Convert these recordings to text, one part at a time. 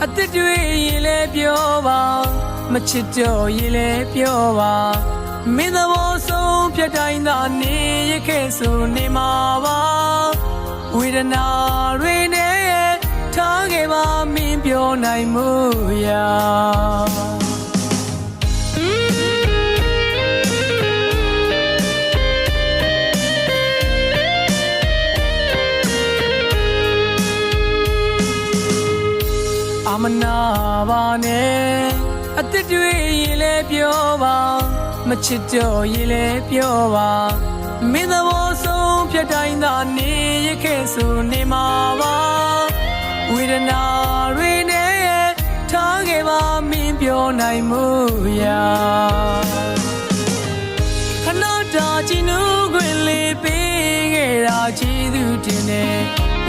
အသက်တွေရင်လဲပြောပါမချစ်တော့ရင်လဲပြောပါမင်းသဘောဆုံးဖြတ်တိုင်းသာနေရခဲ့ဆိုနေမှာပါဝေဒနာတွေနဲ့ထားခဲ့ပါမင်းပြောနိုင်မှုရာမနာပါနဲ့အသက်တွေရင်လဲပြောပါမချစ်တော့ရင်လဲပြောပါမင်းသဘောဆုံးဖြတ်တိုင်းသာနေရခဲ့ဆိုနေမှာပါဝေဒနာတွေနဲ့ထားခဲ့ပါမင်းပြောနိုင်မှုရာခဏတာချီနူးခွင်လေးပေးခဲ့တာချီသူတင်နေ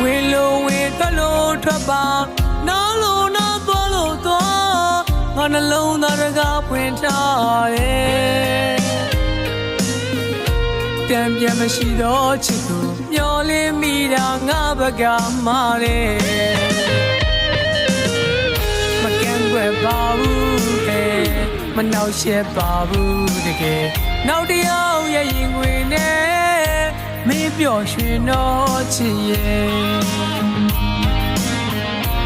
ဝေလိုဝေထွက်လို့ထွက်ပါနားလို့နားသွားလို့သွားငါနှလုံးသားတကားဖွင့်ထားတယ်ပြန်မရှိတော့ချစ်ကိုမျောလင်းမိတာငါဘကမာတယ်မကန့်ွယ်ပါဘူးလေမနှောက်ရှက်ပါဘူးတကယ်နောက်တယောက်ရဲ့ရင်ခွေနဲ့မင်းပျော်ရွှင်တော့ချစ်ရဲ့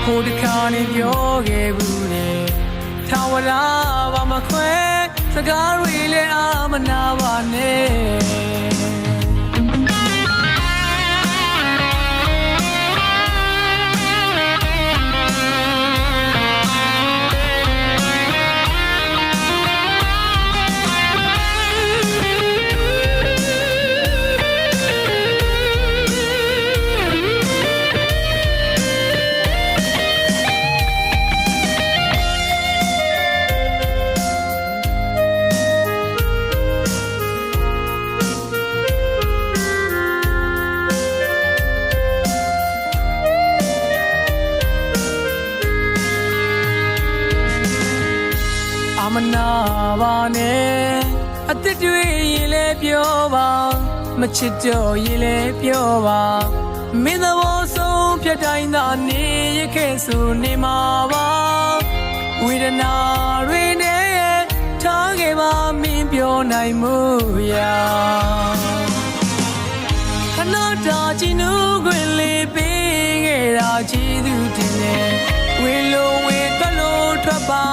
ဟိုတခါနေပြောခဲ့ဘူးလေထာဝရဘာမခွဲစကားတွေလည်းအာမနာပါနဲ့မနာပါနဲ့အသက်တွေရင်လဲပြောပါမချစ်တော့ရင်လဲပြောပါမင်းသဘောဆုံးဖြတ်တိုင်းသာနေရခဲ့ဆိုနေမှာပါဝေဒနာတွေနဲ့ထားခဲ့ပါမင်းပြောနိုင်မှုရာခဏတာချီနူးခွင်လေးပေးခဲ့တာချီသူတင်နေဝေလိုဝေထွက်လို့ထွက်ပါ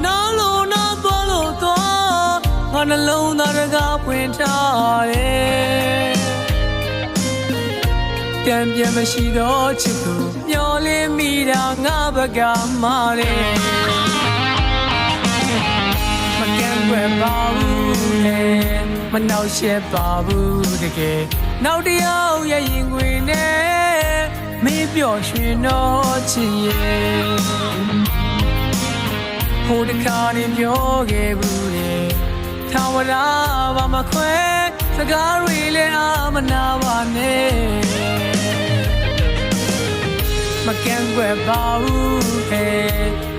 နားလို့နားသွားလို့သွားငါနှလုံးသားတကားဖွင့်ထားတယ်ပြန်မရှိတော့ချစ်ကိုမျောလင်းမိတာငါဘကမာတယ်မကန့်ွယ်ပါဘူးလေမနှောက်ရှက်ပါဘူးတကယ်နောက်တယောက်ရဲ့ရင်ခွေနဲ့မင်းပျော်ရွှင်တော့ချစ်ရဲ့ဟိုတခါနေပြောခဲ့ဘူးလေထာဝရဘာမခွဲစကားတွေလည်းအာမနာပါနဲ့မကန့်ွယ်ပါဘူးဟဲ့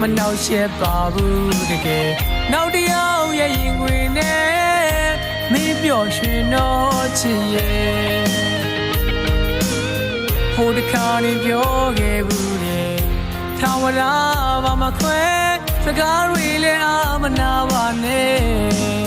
မနှောက်ရှက်ပါဘူးတကယ်နောက်တယောက်ရဲ့ရင်ခွေနဲ့မင်းပျော်ရွှင်တော့ချစ်ရဲ့ဟိုတခါနေပြောခဲ့ဘူးလေထာဝရဘာမခွဲစကားတွေလည်းအာမနာပါနဲ့